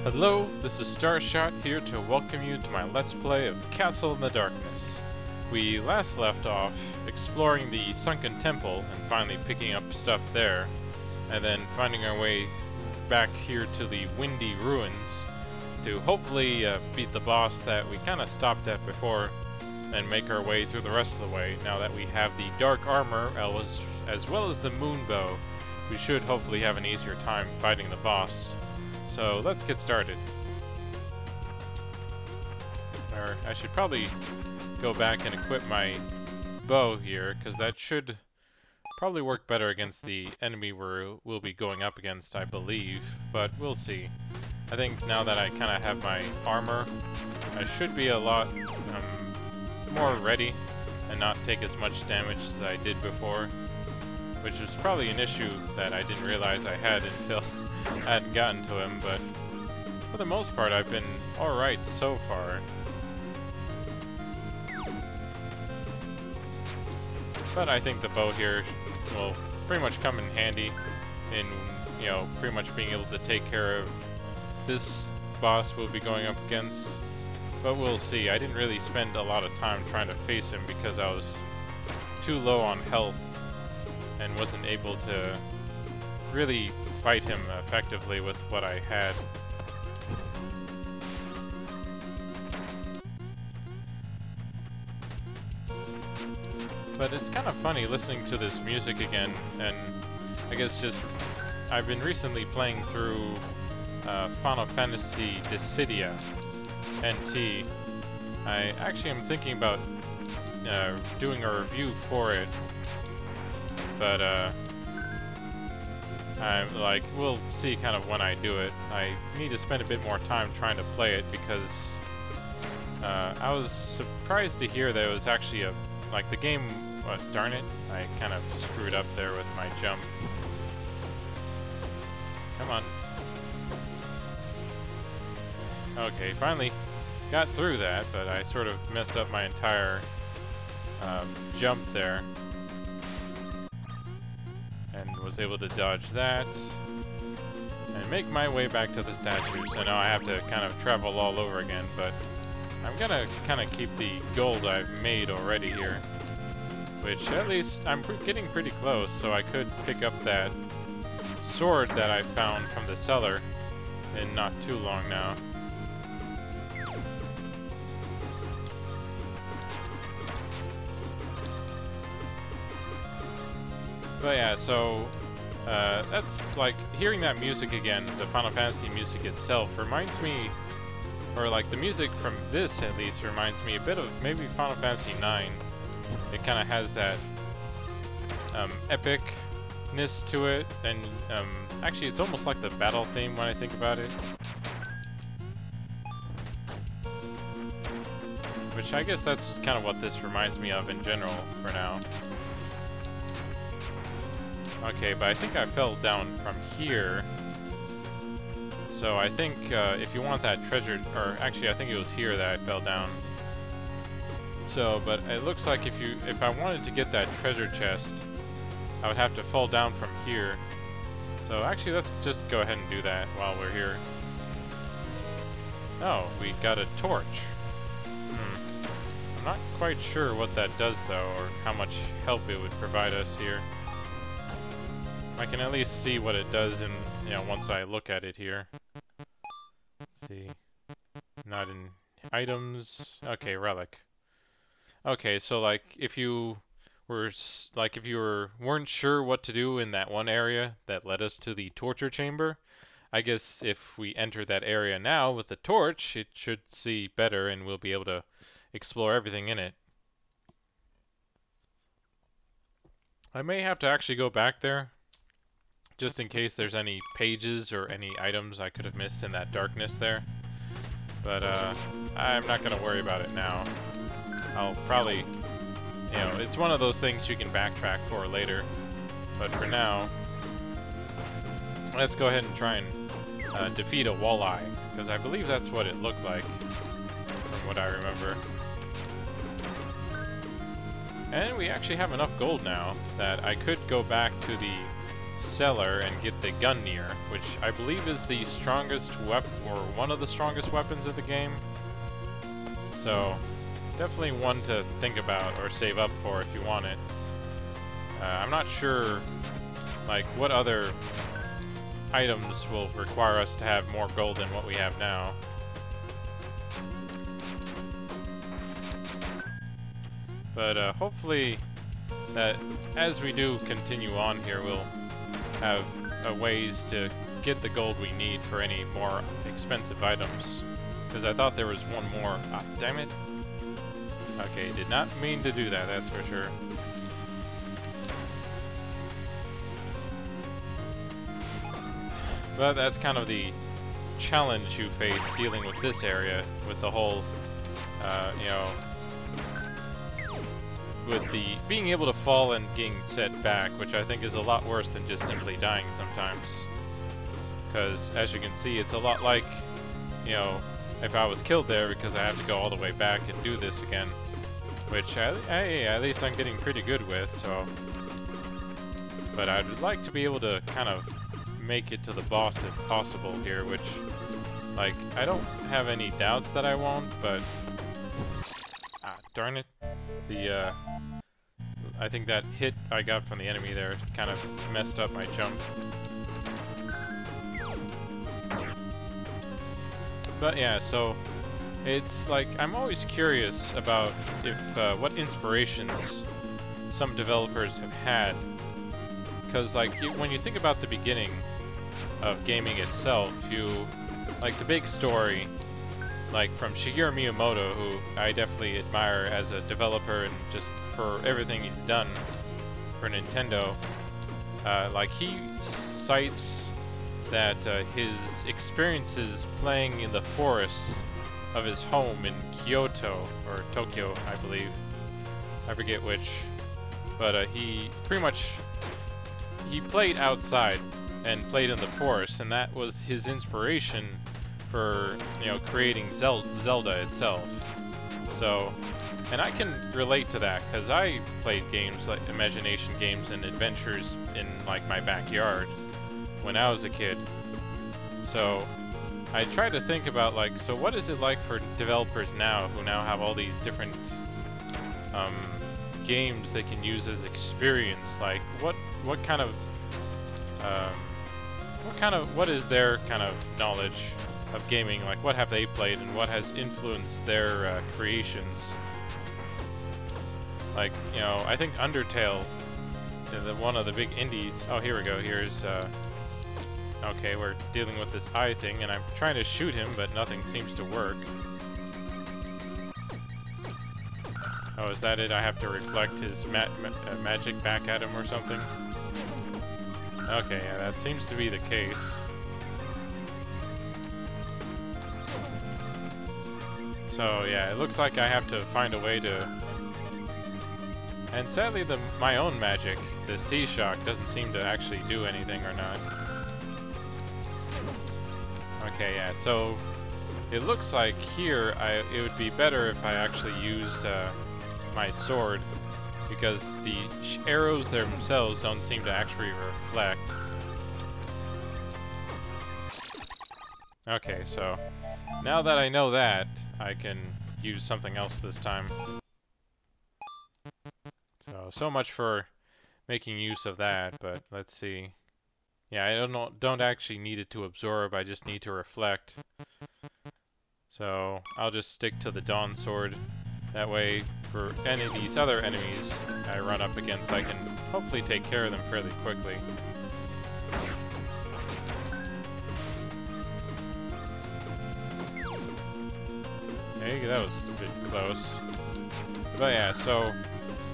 Hello, this is Starshot here to welcome you to my Let's Play of Castle in the Darkness. We last left off exploring the sunken temple and finally picking up stuff there, and then finding our way back here to the windy ruins to hopefully beat the boss that we kind of stopped at before and make our way through the rest of the way. Now that we have the dark armor as well as the moon bow, we should hopefully have an easier time fighting the boss. So let's get started. Or I should probably go back and equip my bow here, because that should probably work better against the enemy we'll be going up against, I believe. But we'll see. I think now that I kind of have my armor, I should be a lot more ready and not take as much damage as I did before, which was probably an issue that I didn't realize I had until I hadn't gotten to him, but for the most part I've been alright so far. But I think the bow here will pretty much come in handy in, you know, pretty much being able to take care of this boss we'll be going up against. But we'll see. I didn't really spend a lot of time trying to face him because I was too low on health and wasn't able to really fight him effectively with what I had. But it's kind of funny listening to this music again, and I guess just I've been recently playing through Final Fantasy Dissidia NT. I actually am thinking about doing a review for it, but I'm like, we'll see kind of when I do it. I need to spend a bit more time trying to play it because I was surprised to hear that it was actually like the game, darn it, I kind of screwed up there with my jump. Come on. Okay, finally got through that, but I sort of messed up my entire jump there. And was able to dodge that and make my way back to the statue. So now I have to kind of travel all over again, but I'm gonna kind of keep the gold I've made already here, which at least I'm getting pretty close, so I could pick up that sword that I found from the cellar in not too long now. But yeah, so that's like hearing that music again, the Final Fantasy music itself reminds me, or like the music from this at least reminds me a bit of maybe Final Fantasy IX. It kind of has that epicness to it, and actually it's almost like the battle theme when I think about it. Which I guess that's kind of what this reminds me of in general for now. Okay, but I think I fell down from here. So I think if you want that treasure, or actually I think it was here that I fell down. So, but it looks like if I wanted to get that treasure chest, I would have to fall down from here. So actually let's just go ahead and do that while we're here. Oh, we got a torch. I'm not quite sure what that does though, or how much help it would provide us here. I can at least see what it does in, you know, once I look at it here. Let's see. Not in items. Okay, relic. Okay, so like if you weren't sure what to do in that one area that led us to the torture chamber, I guess if we enter that area now with the torch, it should see better and we'll be able to explore everything in it. I may have to actually go back there, just in case there's any pages or any items I could have missed in that darkness there. But I'm not going to worry about it now. I'll probably, you know, it's one of those things you can backtrack for later. But for now, let's go ahead and try and defeat a walleye, because I believe that's what it looked like, from what I remember. And we actually have enough gold now that I could go back to the cellar and get the Gunneer, which I believe is the strongest weapon, or one of the strongest weapons of the game. So, definitely one to think about or save up for if you want it. I'm not sure, like, what other items will require us to have more gold than what we have now. But hopefully that as we do continue on here, we'll have ways to get the gold we need for any more expensive items. Because I thought there was one more. Ah, damn it. Okay, did not mean to do that, that's for sure. But that's kind of the challenge you face dealing with this area, with the whole, you know, with the being able to fall and getting set back, which I think is a lot worse than just simply dying sometimes. Because, as you can see, it's a lot like, you know, if I was killed there because I have to go all the way back and do this again. Which, at least I'm getting pretty good with, so... But I'd like to be able to kind of make it to the boss if possible here, which, like, I don't have any doubts that I won't, but... Ah, darn it. The, I think that hit I got from the enemy there kind of messed up my jump. But yeah, so it's like I'm always curious about if what inspirations some developers have had, because like when you think about the beginning of gaming itself, you like the big story, like from Shigeru Miyamoto, who I definitely admire as a developer and just for everything he's done for Nintendo. Like he cites that his experiences playing in the forests of his home in Kyoto, or Tokyo, I believe. I forget which. But he pretty much, he played outside and played in the forest, and that was his inspiration for, you know, creating Zelda itself. So, and I can relate to that, because I played games like imagination games and adventures in like my backyard when I was a kid. So I try to think about like, so what is it like for developers now who now have all these different games they can use as experience? Like what is their kind of knowledge of gaming? Like what have they played and what has influenced their creations? Like, you know, I think Undertale, one of the big indies. Oh, here we go. Here's okay, we're dealing with this eye thing, and I'm trying to shoot him, but nothing seems to work. Oh, is that it? I have to reflect his magic back at him or something? Okay, yeah, that seems to be the case. So, yeah, it looks like I have to find a way to... And sadly, my own magic, the Sea Shock, doesn't seem to actually do anything or not. Okay, yeah, so it looks like here it would be better if I actually used my sword, because the arrows themselves don't seem to actually reflect. Okay, so now that I know that, I can use something else this time. So much for making use of that, but let's see. Yeah, I don't actually need it to absorb, I just need to reflect. So I'll just stick to the Dawn Sword. That way, for any of these other enemies I run up against, I can hopefully take care of them fairly quickly. Hey, that was a bit close. But yeah, so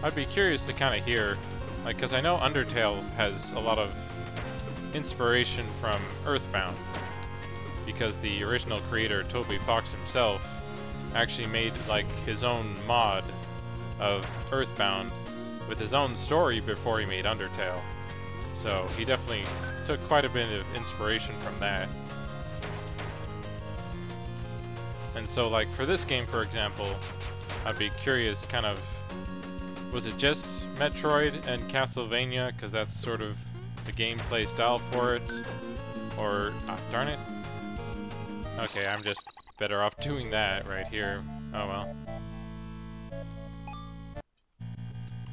I'd be curious to kind of hear, like, because I know Undertale has a lot of inspiration from Earthbound, because the original creator, Toby Fox himself, actually made like his own mod of Earthbound with his own story before he made Undertale. So he definitely took quite a bit of inspiration from that. And so like for this game, for example, I'd be curious kind of, was it just Metroid and Castlevania? Because that's sort of the gameplay style for it, or darn it. Okay, I'm just better off doing that right here. Oh well.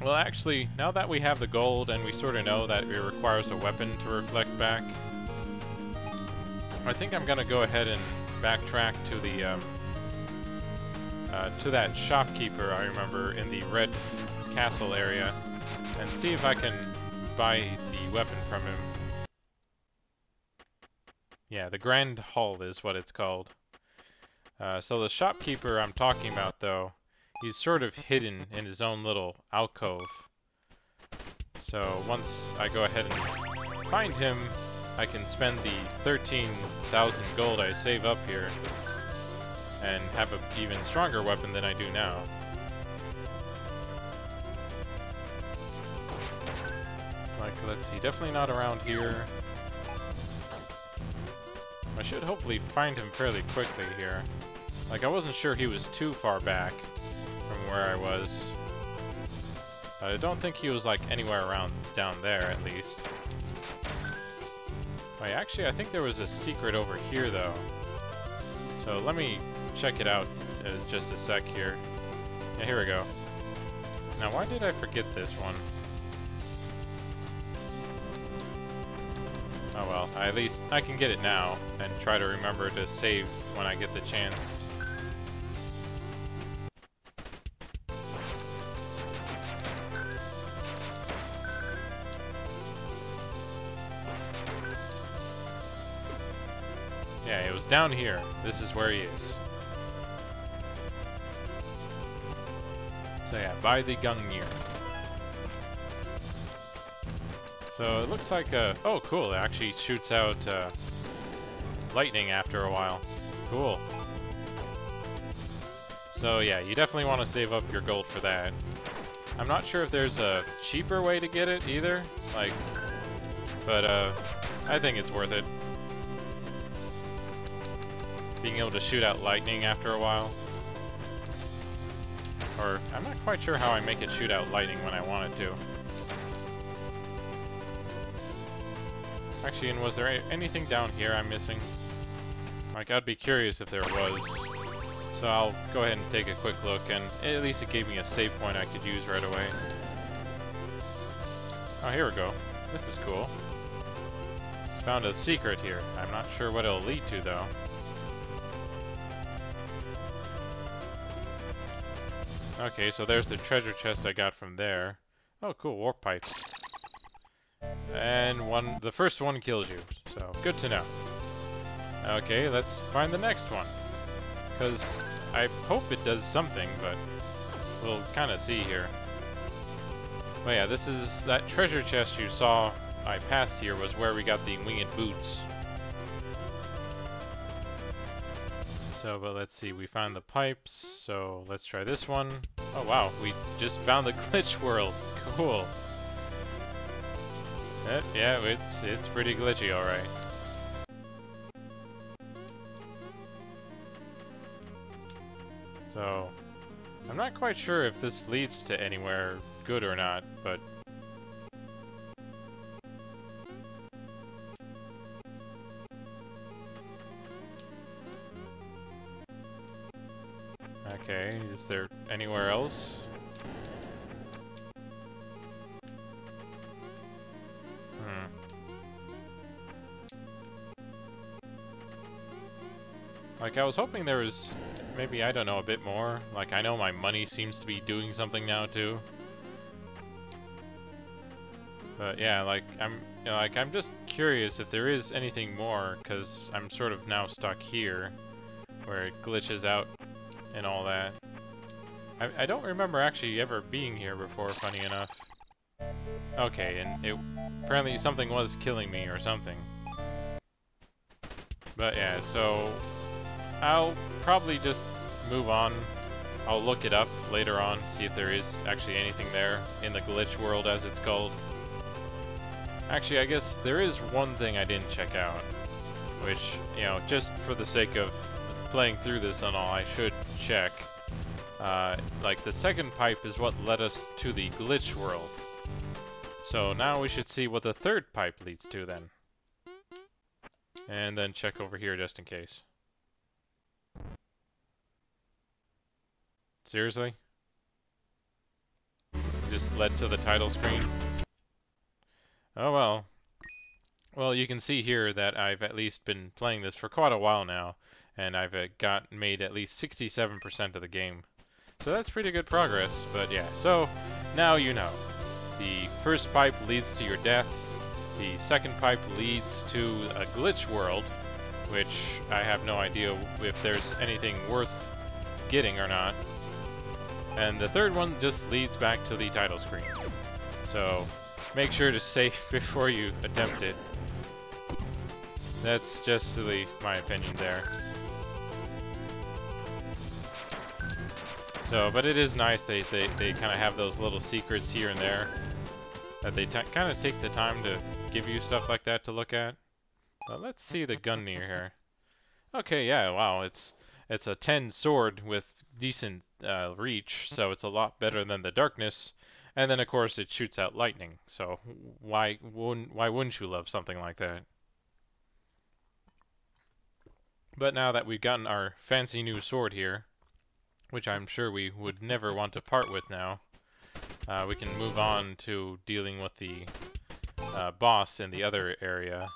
Well, actually, now that we have the gold and we sort of know that it requires a weapon to reflect back, I think I'm gonna go ahead and backtrack to the to that shopkeeper I remember in the red castle area and see if I can buy the weapon from him. Yeah, the Grand Hall is what it's called. So the shopkeeper I'm talking about, though, he's sort of hidden in his own little alcove. So once I go ahead and find him, I can spend the 13,000 gold I save up here and have an even stronger weapon than I do now. Like, let's see, definitely not around here. I should hopefully find him fairly quickly here. Like, I wasn't sure he was too far back from where I was. But I don't think he was, like, anywhere around down there, at least. Wait, actually, I think there was a secret over here, though. So let me check it out just a sec here. Yeah, here we go. Now, why did I forget this one? Oh well, at least I can get it now and try to remember to save when I get the chance. Yeah, it was down here. This is where he is. So yeah, by the Gungnir. So it looks like oh cool, it actually shoots out lightning after a while. Cool. So yeah, you definitely want to save up your gold for that. I'm not sure if there's a cheaper way to get it either, like, but I think it's worth it. Being able to shoot out lightning after a while. Or, I'm not quite sure how I make it shoot out lightning when I want it to. Actually, and was there anything down here I'm missing? Like, I'd be curious if there was. So I'll go ahead and take a quick look, and at least it gave me a save point I could use right away. Oh, here we go. This is cool. Found a secret here. I'm not sure what it'll lead to, though. Okay, so there's the treasure chest I got from there. Oh, cool, warp pipes. And the first one kills you, so good to know. Okay, let's find the next one. Because I hope it does something, but we'll kind of see here. But yeah, this is that treasure chest you saw I passed here was where we got the winged boots. So, but let's see, we found the pipes, so let's try this one. Oh wow, we just found the glitch world. Cool. Yeah, it's pretty glitchy, alright. So, I'm not quite sure if this leads to anywhere good or not, but... Okay, is there anywhere else? Like, I was hoping there was maybe, I don't know, a bit more. Like, I know my money seems to be doing something now, too. But yeah, like, I'm just curious if there is anything more, because I'm sort of now stuck here, where it glitches out and all that. I don't remember actually ever being here before, funny enough. Okay, and apparently something was killing me or something. But yeah, so I'll probably just move on. I'll look it up later on, see if there is actually anything there in the glitch world, as it's called. Actually, I guess there is one thing I didn't check out, which, you know, just for the sake of playing through this and all, I should check. Like, the second pipe is what led us to the glitch world. So now we should see what the third pipe leads to then. And then check over here just in case. Seriously? Just led to the title screen? Oh well. Well, you can see here that I've at least been playing this for quite a while now, and I've made at least 67% of the game. So that's pretty good progress, but yeah. So, now you know. The first pipe leads to your death. The second pipe leads to a glitch world, which I have no idea if there's anything worth getting or not. And the third one just leads back to the title screen. So, make sure to save before you attempt it. That's just my opinion there. So, but it is nice they kind of have those little secrets here and there that they kind of take the time to give you stuff like that to look at. But let's see the gun near here. Okay, yeah, wow, it's a 10 sword with decent reach, so it's a lot better than the darkness. And then of course it shoots out lightning. So why wouldn't you love something like that? But now that we've gotten our fancy new sword here, which I'm sure we would never want to part with now, we can move on to dealing with the boss in the other area.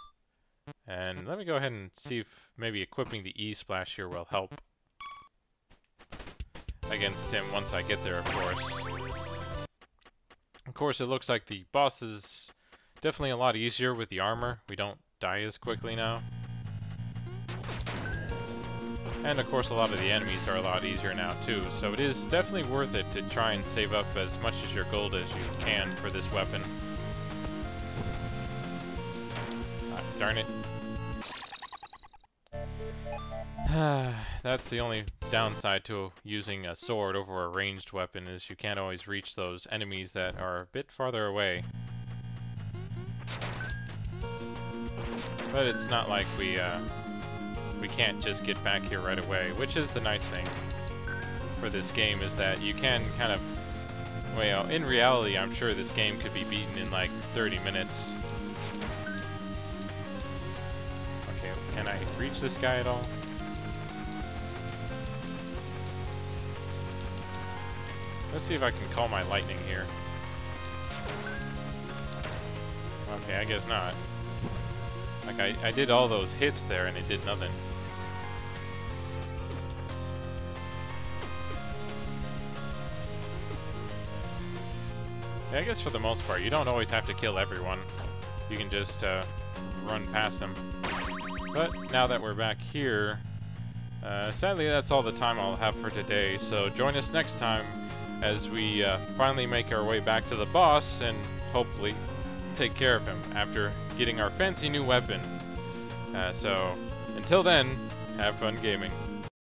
And let me go ahead and see if maybe equipping the E-Splash here will help against him once I get there, of course. Of course, it looks like the boss is definitely a lot easier with the armor. We don't die as quickly now. And of course a lot of the enemies are a lot easier now too, so it is definitely worth it to try and save up as much as your gold as you can for this weapon. Darn it. That's the only downside to using a sword over a ranged weapon, is you can't always reach those enemies that are a bit farther away. But it's not like we can't just get back here right away, which is the nice thing for this game, is that you can kind of, well, in reality, I'm sure this game could be beaten in like 30 minutes. Okay, can I reach this guy at all? Let's see if I can call my lightning here. Okay, I guess not. Like, I did all those hits there and it did nothing. Yeah, I guess for the most part, you don't always have to kill everyone. You can just run past them. But now that we're back here, sadly that's all the time I'll have for today. So join us next time as we finally make our way back to the boss and hopefully take care of him after getting our fancy new weapon. So until then, have fun gaming.